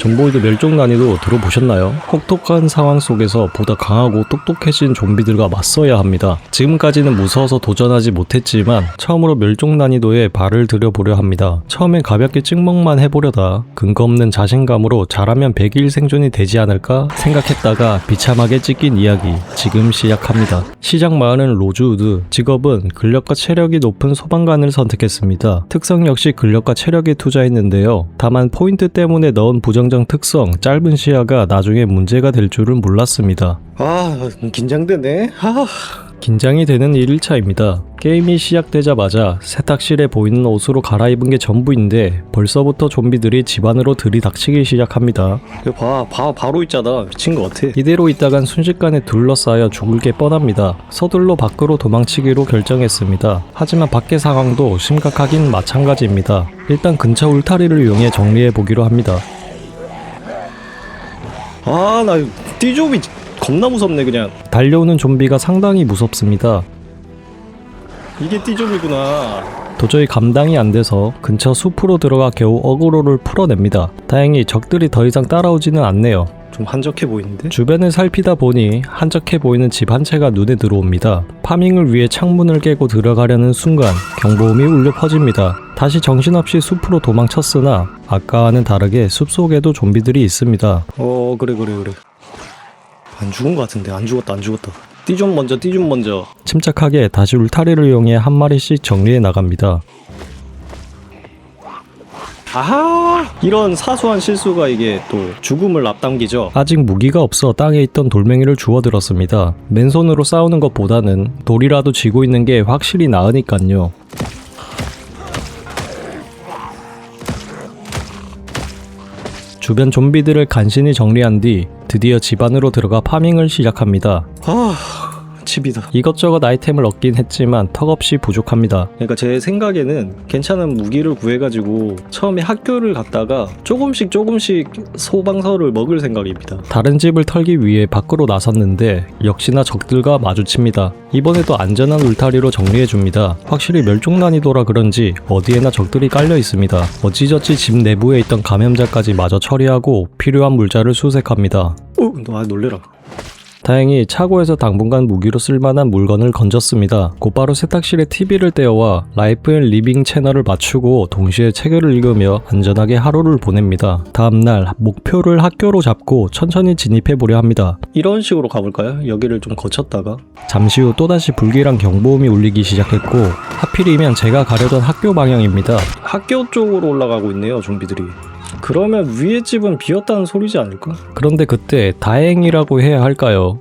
존보이드 멸종 난이도 들어보셨나요? 혹독한 상황 속에서 보다 강하고 똑똑해진 좀비들과 맞서야 합니다. 지금까지는 무서워서 도전하지 못했지만 처음으로 멸종 난이도에 발을 들여보려 합니다. 처음엔 가볍게 찍먹만 해보려다 근거 없는 자신감으로 잘하면 100일 생존이 되지 않을까 생각했다가 비참하게 찢긴 이야기 지금 시작합니다. 시작 마을은 로즈우드, 직업은 근력과 체력이 높은 소방관을 선택했습니다. 특성 역시 근력과 체력에 투자했는데요. 다만 포인트 때문에 넣은 부정적 특성, 짧은 시야가 나중에 문제가 될 줄은 몰랐습니다. 긴장되네. 긴장이 되는 1일차입니다. 게임이 시작되자마자 세탁실에 보이는 옷으로 갈아입은 게 전부인데 벌써부터 좀비들이 집 안으로 들이닥치기 시작합니다. 바로 있잖아. 미친 것 같아. 이대로 있다간 순식간에 둘러싸여 죽을 게 뻔합니다. 서둘러 밖으로 도망치기로 결정했습니다. 하지만 밖의 상황도 심각하긴 마찬가지입니다. 일단 근처 울타리를 이용해 정리해보기로 합니다. 나 띠좀이 겁나 무섭네 그냥. 달려오는 좀비가 상당히 무섭습니다. 이게 띠좀이구나. 도저히 감당이 안 돼서 근처 숲으로 들어가 겨우 어그로를 풀어냅니다. 다행히 적들이 더 이상 따라오지는 않네요. 좀 한적해 보이는데? 주변을 살피다 보니 한적해 보이는 집 한 채가 눈에 들어옵니다. 파밍을 위해 창문을 깨고 들어가려는 순간 경보음이 울려 퍼집니다. 다시 정신없이 숲으로 도망쳤으나 아까와는 다르게 숲속에도 좀비들이 있습니다. 그래. 안 죽은 것 같은데. 안 죽었다. 띠 좀 먼저. 침착하게 다시 울타리를 이용해 한 마리씩 정리해 나갑니다. 이런 사소한 실수가 이게 또 죽음을 앞당기죠. 아직 무기가 없어 땅에 있던 돌멩이를 주워들었습니다. 맨손으로 싸우는 것보다는 돌이라도 쥐고 있는 게 확실히 나으니깐요. 주변 좀비들을 간신히 정리한 뒤 드디어 집 안으로 들어가 파밍을 시작합니다. 집이다. 이것저것 아이템을 얻긴 했지만 턱없이 부족합니다. 그러니까 제 생각에는 괜찮은 무기를 구해가지고 처음에 학교를 갔다가 조금씩 소방서를 먹을 생각입니다. 다른 집을 털기 위해 밖으로 나섰는데 역시나 적들과 마주칩니다. 이번에도 안전한 울타리로 정리해줍니다. 확실히 멸종 난이도라 그런지 어디에나 적들이 깔려 있습니다. 어찌저찌 집 내부에 있던 감염자까지 마저 처리하고 필요한 물자를 수색합니다. 놀래라. 다행히 차고에서 당분간 무기로 쓸만한 물건을 건졌습니다. 곧바로 세탁실에 TV를 떼어와 라이프 앤 리빙 채널을 맞추고 동시에 책을 읽으며 안전하게 하루를 보냅니다. 다음날 목표를 학교로 잡고 천천히 진입해보려 합니다. 이런 식으로 가볼까요? 여기를 좀 거쳤다가. 잠시 후 또다시 불길한 경보음이 울리기 시작했고 하필이면 제가 가려던 학교 방향입니다. 학교 쪽으로 올라가고 있네요, 좀비들이. 그러면 위에 집은 비었다는 소리지 않을까? 그런데 그때 다행이라고 해야 할까요?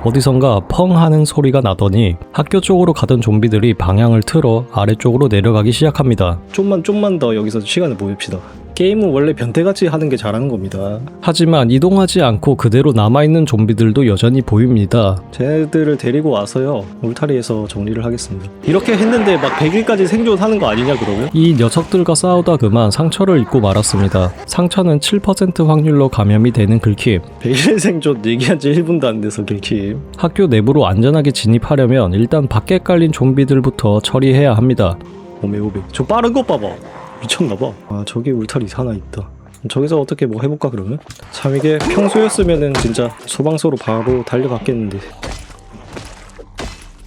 어디선가 펑 하는 소리가 나더니 학교 쪽으로 가던 좀비들이 방향을 틀어 아래쪽으로 내려가기 시작합니다. 좀만 더 여기서 시간을 보냅시다. 게임은 원래 변태같이 하는 게 잘하는 겁니다. 하지만 이동하지 않고 그대로 남아있는 좀비들도 여전히 보입니다. 쟤들을 데리고 와서요, 울타리에서 정리를 하겠습니다. 이렇게 했는데 막 100일까지 생존하는 거 아니냐 그러면? 이 녀석들과 싸우다 그만 상처를 입고 말았습니다. 상처는 7% 확률로 감염이 되는 긁힘. 100일 생존 얘기한 지 1분도 안 돼서 긁힘. 학교 내부로 안전하게 진입하려면 일단 밖에 깔린 좀비들부터 처리해야 합니다. 오메. 저 빠른 것 봐봐. 미쳤나봐. 저기 울타리 하나 있다. 저기서 어떻게 뭐 해볼까 그러면? 참 이게 평소였으면은 진짜 소방서로 바로 달려갔겠는데.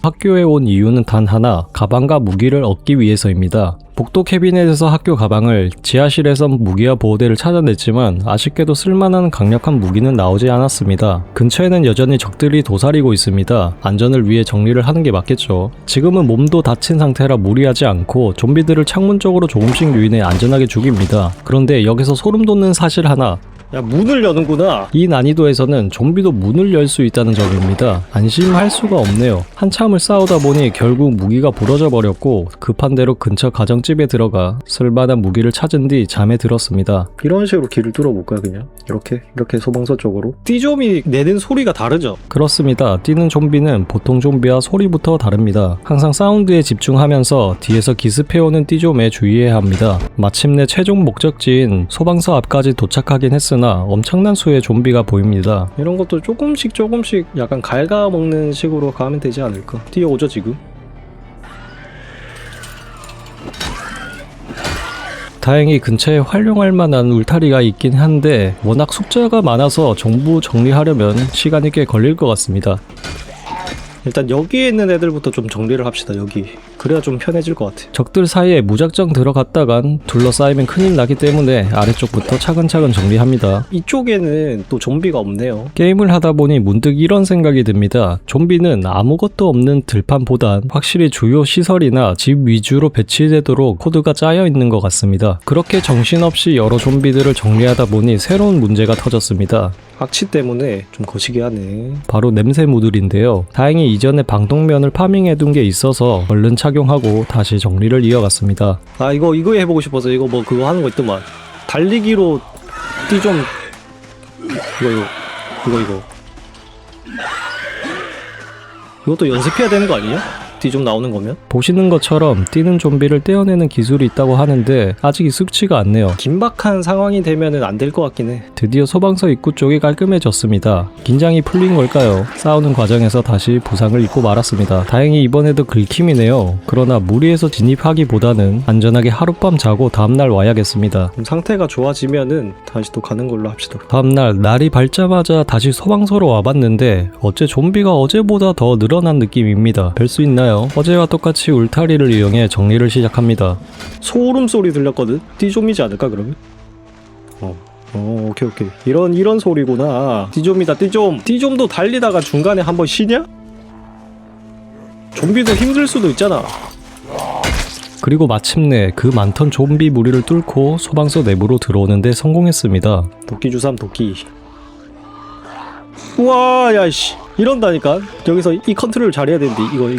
학교에 온 이유는 단 하나, 가방과 무기를 얻기 위해서입니다. 복도 캐비넷에서 학교 가방을, 지하실에서 무기와 보호대를 찾아냈지만 아쉽게도 쓸만한 강력한 무기는 나오지 않았습니다. 근처에는 여전히 적들이 도사리고 있습니다. 안전을 위해 정리를 하는 게 맞겠죠. 지금은 몸도 다친 상태라 무리하지 않고 좀비들을 창문 쪽으로 조금씩 유인해 안전하게 죽입니다. 그런데 여기서 소름 돋는 사실 하나. 야, 문을 여는구나. 이 난이도에서는 좀비도 문을 열 수 있다는 점입니다. 안심할 수가 없네요. 한참을 싸우다 보니 결국 무기가 부러져 버렸고 급한 대로 근처 가정집에 들어가 쓸만한 무기를 찾은 뒤 잠에 들었습니다. 이런 식으로 길을 뚫어볼까요 그냥? 이렇게 소방서 쪽으로? 띠좀이 내는 소리가 다르죠? 그렇습니다. 뛰는 좀비는 보통 좀비와 소리부터 다릅니다. 항상 사운드에 집중하면서 뒤에서 기습해오는 띠좀에 주의해야 합니다. 마침내 최종 목적지인 소방서 앞까지 도착하긴 했으나 엄청난 수의 좀비가 보입니다. 이런 것도 조금씩 약간 갉아먹는 식으로 가면 되지 않을까? 뛰어오죠 지금? 다행히 근처에 활용할 만한 울타리가 있긴 한데 워낙 숫자가 많아서 전부 정리하려면 시간이 꽤 걸릴 것 같습니다. 일단 여기에 있는 애들부터 좀 정리를 합시다. 여기. 그래야 좀 편해질 것 같아. 적들 사이에 무작정 들어갔다간 둘러싸이면 큰일 나기 때문에 아래쪽부터 차근차근 정리합니다. 이쪽에는 또 좀비가 없네요. 게임을 하다 보니 문득 이런 생각이 듭니다. 좀비는 아무것도 없는 들판보단 확실히 주요 시설이나 집 위주로 배치되도록 코드가 짜여 있는 것 같습니다. 그렇게 정신없이 여러 좀비들을 정리하다 보니 새로운 문제가 터졌습니다. 악취 때문에 좀 거시기 하네. 바로 냄새 무들인데요. 다행히 이전에 방독면을 파밍해둔 게 있어서 얼른 착용하고 다시 정리를 이어갔습니다. 아 이거 해보고 싶어서 이거 뭐 그거 하는 거 있더만. 달리기로 띠 좀 이거 이것도 연습해야 되는 거 아니야? 띠 좀 나오는 거면? 보시는 것처럼 뛰는 좀비를 떼어내는 기술이 있다고 하는데 아직 익숙치가 않네요. 긴박한 상황이 되면은 안 될 것 같긴 해. 드디어 소방서 입구 쪽이 깔끔해졌습니다. 긴장이 풀린 걸까요? 싸우는 과정에서 다시 부상을 입고 말았습니다. 다행히 이번에도 긁힘이네요. 그러나 무리해서 진입하기보다는 안전하게 하룻밤 자고 다음날 와야겠습니다. 좀 상태가 좋아지면은 다시 또 가는 걸로 합시다. 다음날 날이 밝자마자 다시 소방서로 와봤는데 어째 좀비가 어제보다 더 늘어난 느낌입니다. 별 수 있나요? 어제와 똑같이 울타리를 이용해 정리를 시작합니다. 소름 소리 들렸거든? 띠좀이지 않을까 그러면? 오케이. 이런 소리구나. 띠좀이다 띠좀. 띠좀도 달리다가 중간에 한번 쉬냐? 좀비도 힘들 수도 있잖아. 그리고 마침내 그 많던 좀비 무리를 뚫고 소방서 내부로 들어오는데 성공했습니다. 도끼 주삼 도끼. 우와 야이씨 이런다니까. 여기서 이 컨트롤 잘해야 되는데 이거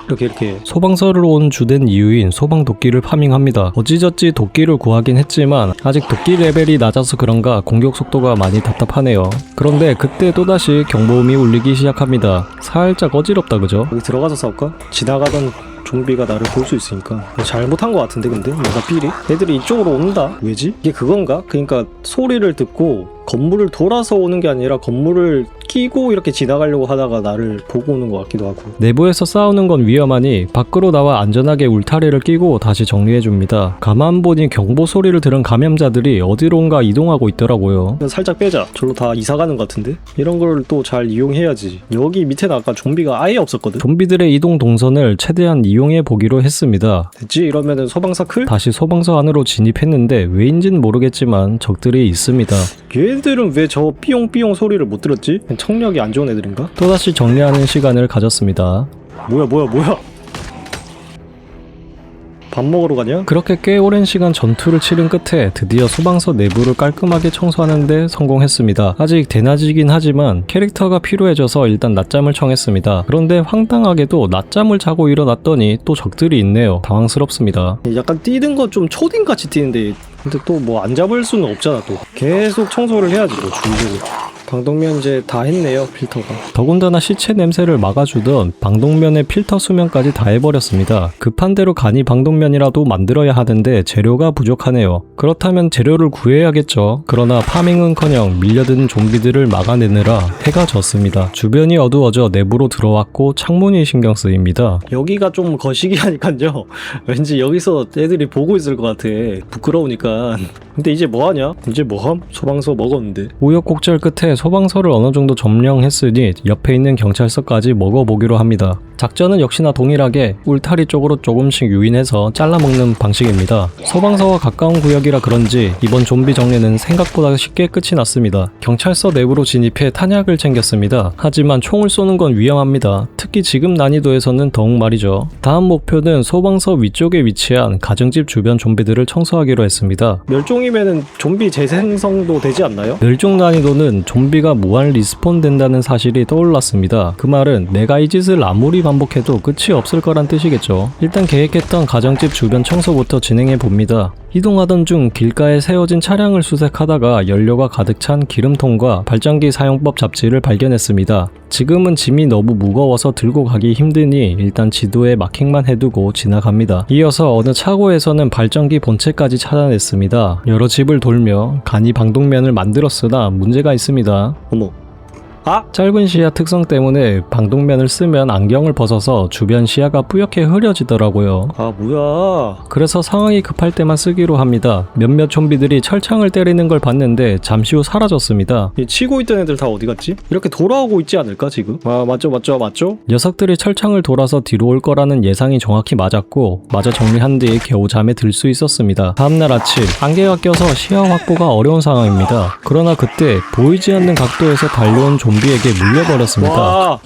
이렇게 소방서를 온 주된 이유인 소방도끼를 파밍합니다. 어찌저찌 도끼를 구하긴 했지만 아직 도끼 레벨이 낮아서 그런가 공격 속도가 많이 답답하네요. 그런데 그때 또다시 경보음이 울리기 시작합니다. 살짝 어지럽다 그죠? 여기 들어가서 싸울까? 지나가던 좀비가 나를 볼 수 있으니까 잘못한 것 같은데 근데 내가 삐리? 애들이 이쪽으로 온다? 왜지? 이게 그건가? 그러니까 소리를 듣고 건물을 돌아서 오는 게 아니라 건물을 끼고 이렇게 지나가려고 하다가 나를 보고 오는 것 같기도 하고. 내부에서 싸우는 건 위험하니 밖으로 나와 안전하게 울타리를 끼고 다시 정리해줍니다. 가만 보니 경보 소리를 들은 감염자들이 어디론가 이동하고 있더라고요. 살짝 빼자. 절로 다 이사가는 것 같은데? 이런 걸 또 잘 이용해야지. 여기 밑에는 아까 좀비가 아예 없었거든? 좀비들의 이동 동선을 최대한 이용해 보기로 했습니다. 됐지? 이러면은 소방사 클? 다시 소방서 안으로 진입했는데 왜인지는 모르겠지만 적들이 있습니다. 얘들은 왜 저 삐용삐용 소리를 못 들었지? 청력이 안 좋은 애들인가? 또다시 정리하는 시간을 가졌습니다. 뭐야 밥 먹으러 가냐? 그렇게 꽤 오랜 시간 전투를 치른 끝에 드디어 소방서 내부를 깔끔하게 청소하는데 성공했습니다. 아직 대낮이긴 하지만 캐릭터가 필요해져서 일단 낮잠을 청했습니다. 그런데 황당하게도 낮잠을 자고 일어났더니 또 적들이 있네요. 당황스럽습니다. 약간 뛰는 건 좀 초딩같이 뛰는데 근데 또 뭐 안 잡을 수는 없잖아. 또 계속 청소를 해야지 뭐 주기적으로. 방독면 이제 다 했네요. 필터가. 더군다나 시체 냄새를 막아주던 방독면의 필터 수면까지 다 해버렸습니다. 급한 대로 간이 방독면이라도 만들어야 하는데 재료가 부족하네요. 그렇다면 재료를 구해야겠죠. 그러나 파밍은커녕 밀려드는 좀비들을 막아내느라 해가 졌습니다. 주변이 어두워져 내부로 들어왔고 창문이 신경 쓰입니다. 여기가 좀 거시기 하니까요. 왠지 여기서 애들이 보고 있을 것 같아. 부끄러우니까. 근데 이제 뭐하냐? 이제 뭐함? 소방서 먹었는데. 우여곡절 끝에 소방서를 어느 정도 점령했으니 옆에 있는 경찰서까지 먹어보기로 합니다. 작전은 역시나 동일하게 울타리 쪽으로 조금씩 유인해서 잘라먹는 방식입니다. 소방서와 가까운 구역이라 그런지 이번 좀비 정리는 생각보다 쉽게 끝이 났습니다. 경찰서 내부로 진입해 탄약을 챙겼습니다. 하지만 총을 쏘는 건 위험합니다. 특히 지금 난이도에서는 더욱 말이죠. 다음 목표는 소방서 위쪽에 위치한 가정집 주변 좀비들을 청소하기로 했습니다. 멸종이면은 좀비 재생성도 되지 않나요? 멸종 난이도는 좀비가 무한 리스폰 된다는 사실이 떠올랐습니다. 그 말은 내가 이 짓을 아무리 반복해도 끝이 없을 거란 뜻이겠죠. 일단 계획했던 가정집 주변 청소부터 진행해 봅니다. 이동하던 중 길가에 세워진 차량을 수색하다가 연료가 가득 찬 기름통과 발전기 사용법 잡지를 발견했습니다. 지금은 짐이 너무 무거워서 들고 가기 힘드니 일단 지도에 마킹만 해두고 지나갑니다. 이어서 어느 차고에서는 발전기 본체까지 찾아냈습니다. 여러 집을 돌며 간이 방독면을 만들었으나 문제가 있습니다. 어머 짧은 시야 특성 때문에 방독면을 쓰면 안경을 벗어서 주변 시야가 뿌옇게 흐려지더라고요. 뭐야. 그래서 상황이 급할 때만 쓰기로 합니다. 몇몇 좀비들이 철창을 때리는 걸 봤는데 잠시 후 사라졌습니다. 이 치고 있던 애들 다 어디 갔지? 이렇게 돌아오고 있지 않을까 지금? 맞죠? 녀석들이 철창을 돌아서 뒤로 올 거라는 예상이 정확히 맞았고 마저 정리한 뒤에 겨우 잠에 들 수 있었습니다. 다음날 아침 안개가 껴서 시야 확보가 어려운 상황입니다. 그러나 그때 보이지 않는 각도에서 달려온 좀비에게 물려버렸습니다. 와.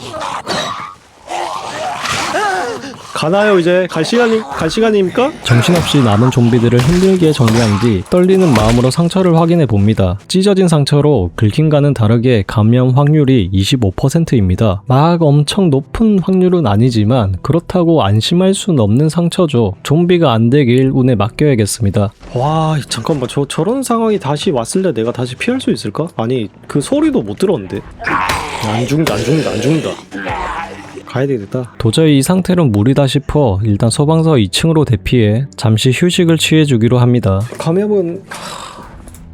가나요 이제? 갈 시간입니까? 정신없이 남은 좀비들을 힘들게 정리한 뒤 떨리는 마음으로 상처를 확인해 봅니다. 찢어진 상처로 긁힌과는 다르게 감염 확률이 25%입니다. 막 엄청 높은 확률은 아니지만 그렇다고 안심할 순 없는 상처죠. 좀비가 안 되길 운에 맡겨야겠습니다. 와 잠깐만 저런 상황이 다시 왔을 때 내가 다시 피할 수 있을까? 아니 그 소리도 못 들었는데. 안 죽는다. 가야 되겠다. 도저히 이 상태로 무리다 싶어 일단 소방서 2층으로 대피해 잠시 휴식을 취해주기로 합니다. 감염은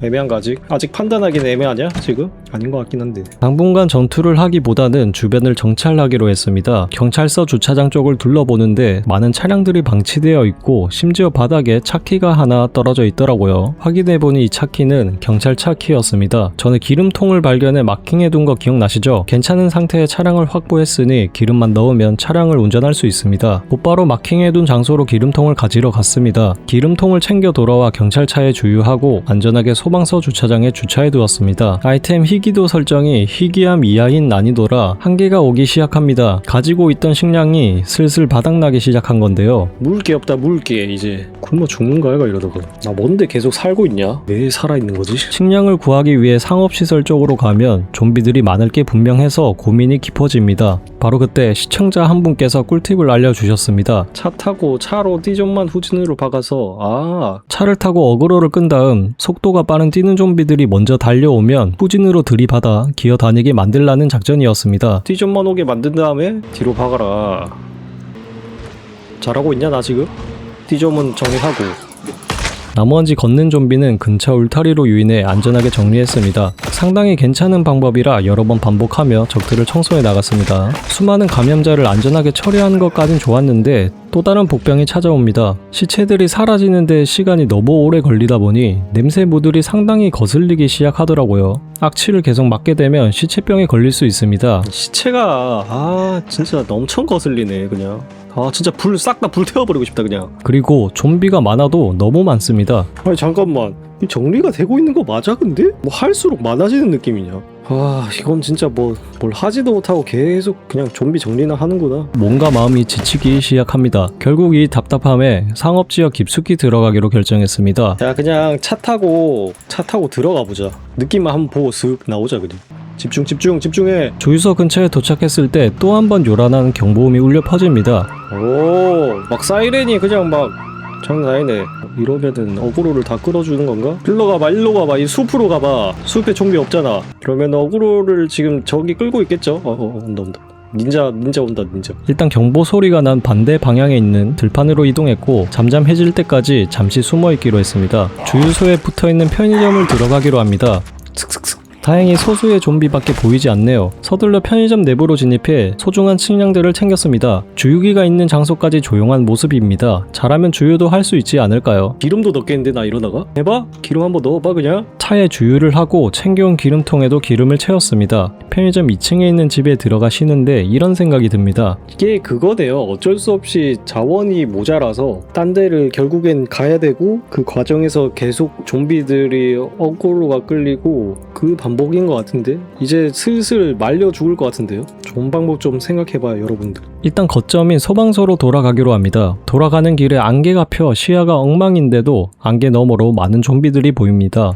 애매한가 아직 판단하기는 애매하냐 지금? 아닌 것 같긴 한데. 당분간 전투를 하기보다는 주변을 정찰하기로 했습니다. 경찰서 주차장 쪽을 둘러보는데 많은 차량들이 방치되어 있고 심지어 바닥에 차키가 하나 떨어져 있더라고요. 확인해보니 이 차키는 경찰 차키였습니다. 전에 기름통을 발견해 마킹해둔 거 기억나시죠? 괜찮은 상태의 차량을 확보했으니 기름만 넣으면 차량을 운전할 수 있습니다. 곧바로 마킹해둔 장소로 기름통을 가지러 갔습니다. 기름통을 챙겨 돌아와 경찰차에 주유하고 안전하게 소방서 주차장에 주차해 두었습니다. 아이템 희귀도 설정이 희귀함 이하인 난이도라 한계가 오기 시작합니다. 가지고 있던 식량이 슬슬 바닥나기 시작한 건데요. 물게 없다 물게. 이제 굶어 죽는 거야 이러다가. 나 뭔데 계속 살고 있냐? 왜 살아있는 거지? 식량을 구하기 위해 상업시설 쪽으로 가면 좀비들이 많을 게 분명해서 고민이 깊어집니다. 바로 그때 시청자 한 분께서 꿀팁을 알려주셨습니다. 차 타고 차로 D존만 후진으로 박아서 차를 타고 어그로를 끈 다음 속도가 빠른 뛰는 좀비들이 먼저 달려오면 후진으로 들이받아 기어다니게 만들라는 작전이었습니다. D존만 오게 만든 다음에 뒤로 박아라. 잘하고 있냐 나 지금? D존은 정리하고. 나머지 걷는 좀비는 근처 울타리로 유인해 안전하게 정리했습니다. 상당히 괜찮은 방법이라 여러 번 반복하며 적들을 청소해 나갔습니다. 수많은 감염자를 안전하게 처리하는 것까진 좋았는데 또 다른 복병이 찾아옵니다. 시체들이 사라지는데 시간이 너무 오래 걸리다 보니 냄새 무들이 상당히 거슬리기 시작하더라고요. 악취를 계속 맡게 되면 시체병에 걸릴 수 있습니다. 시체가 진짜 엄청 거슬리네 그냥. 진짜 불 싹 다 불태워버리고 싶다 그냥. 그리고 좀비가 많아도 너무 많습니다. 아니 잠깐만, 이 정리가 되고 있는 거 맞아 근데? 뭐 할수록 많아지는 느낌이냐. 이건 진짜 뭘 하지도 못하고 계속 그냥 좀비 정리나 하는구나. 뭔가 마음이 지치기 시작합니다. 결국 이 답답함에 상업지역 깊숙이 들어가기로 결정했습니다. 야 그냥 차 타고 들어가 보자. 느낌만 한번 보고 슥 나오자 그냥. 집중해. 주유소 근처에 도착했을 때 또 한 번 요란한 경보음이 울려 퍼집니다. 막 사이렌이 그냥 막 장난 아니네. 이러면은 어그로를 다 끌어주는 건가? 일로 가봐. 이 숲으로 가봐. 숲에 좀비 없잖아. 그러면 어그로를 지금 저기 끌고 있겠죠? 온다. 닌자 온다. 일단 경보 소리가 난 반대 방향에 있는 들판으로 이동했고 잠잠해질 때까지 잠시 숨어있기로 했습니다. 주유소에 붙어있는 편의점을 들어가기로 합니다. 다행히 소수의 좀비밖에 보이지 않네요. 서둘러 편의점 내부로 진입해 소중한 식량들을 챙겼습니다. 주유기가 있는 장소까지 조용한 모습입니다. 잘하면 주유도 할 수 있지 않을까요? 기름도 넣겠는데 나 이러다가? 해봐? 기름 한번 넣어봐 그냥. 차에 주유를 하고 챙겨온 기름통에도 기름을 채웠습니다. 편의점 2층에 있는 집에 들어가 쉬는데 이런 생각이 듭니다. 이게 그거네요. 어쩔 수 없이 자원이 모자라서 딴 데를 결국엔 가야 되고 그 과정에서 계속 좀비들이 어그로가 끌리고 그 반복인 것 같은데 이제 슬슬 말려 죽을 것 같은데요. 좋은 방법 좀 생각해봐요 여러분들. 일단 거점인 소방서로 돌아가기로 합니다. 돌아가는 길에 안개가 펴 시야가 엉망인데도 안개 너머로 많은 좀비들이 보입니다.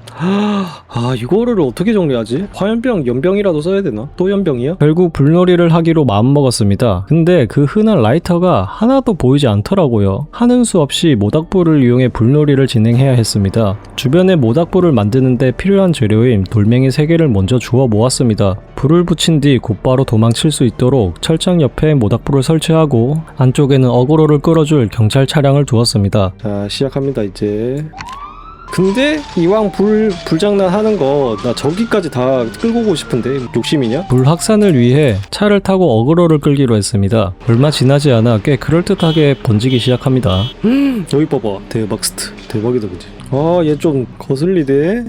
이거를 어떻게 정리하지? 화염병, 연병이라도 써야 되나? 또 연병이야? 결국 불놀이를 하기로 마음먹었습니다. 근데 그 흔한 라이터가 하나도 보이지 않더라고요. 하는 수 없이 모닥불을 이용해 불놀이를 진행해야 했습니다. 주변에 모닥불을 만드는데 필요한 재료인 돌멩이 3개를 먼저 주워 모았습니다. 불을 붙인 뒤 곧바로 도망칠 수 있도록 철창 옆에 모닥불을 설치하고 안쪽에는 어그로를 끌어줄 경찰 차량을 두었습니다. 자 시작합니다 이제. 근데 이왕 불장난 하는 거 나 저기까지 다 끌고 오고 싶은데 욕심이냐? 불 확산을 위해 차를 타고 어그로를 끌기로 했습니다. 얼마 지나지 않아 꽤 그럴듯하게 번지기 시작합니다. 여기 봐봐. 대박 스트. 대박이다 그지? 아 얘 좀 거슬리대.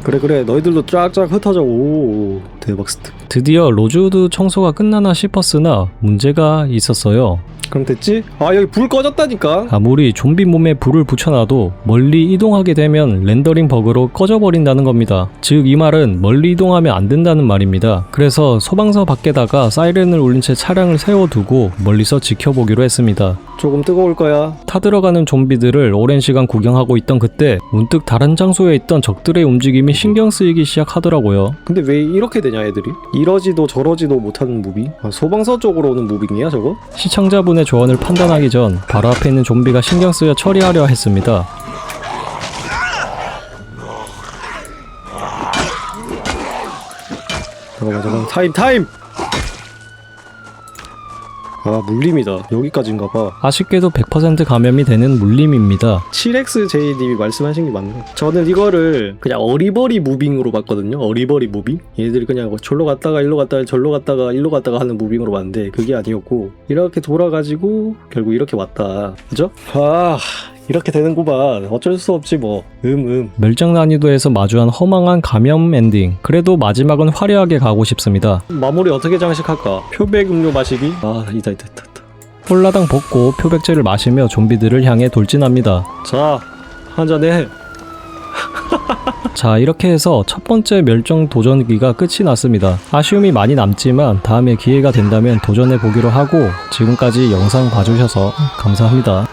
그래 너희들도 쫙쫙 흩어져. 오 대박 스트. 드디어 로즈우드 청소가 끝나나 싶었으나 문제가 있었어요. 그럼 됐지? 아 여기 불 꺼졌다니까. 아무리 좀비 몸에 불을 붙여놔도 멀리 이동하게 되면 렌더링 버그로 꺼져버린다는 겁니다. 즉 이 말은 멀리 이동하면 안 된다는 말입니다. 그래서 소방서 밖에다가 사이렌을 울린 채 차량을 세워두고 멀리서 지켜보기로 했습니다. 조금 뜨거울 거야. 타들어가는 좀비들을 오랜 시간 구경하고 있던 그때 문득 다른 장소에 있던 적들의 움직임이 신경 쓰이기 시작하더라고요. 근데 왜 이렇게 되냐 애들이? 이러지도 저러지도 못하는 무빙? 아, 소방서 쪽으로 오는 무빙이야 저거? 시청자분의 조언을 판단하기 전 바로 앞에 있는 좀비가 신경 쓰여 처리하려 했습니다. 잠깐만 타임! 아 물림이다. 여기까지인가봐. 아쉽게도 100% 감염이 되는 물림입니다. 7XJ님이 말씀하신 게 맞네. 저는 이거를 그냥 어리버리 무빙으로 봤거든요. 어리버리 무빙? 얘들이 그냥 절로 갔다가 일로 갔다가 절로 갔다가 일로 갔다가 하는 무빙으로 봤는데 그게 아니었고 이렇게 돌아가지고 결국 이렇게 왔다. 그죠? 아 이렇게 되는구만. 어쩔 수 없지 뭐. 멸종 난이도에서 마주한 허망한 감염 엔딩. 그래도 마지막은 화려하게 가고 싶습니다. 마무리 어떻게 장식할까? 표백 음료 마시기? 아 이다. 홀라당 벗고 표백제를 마시며 좀비들을 향해 돌진합니다. 자 한잔해. 자, 이렇게 해서 첫 번째 멸종 도전기가 끝이 났습니다. 아쉬움이 많이 남지만 다음에 기회가 된다면 도전해 보기로 하고 지금까지 영상 봐주셔서 감사합니다.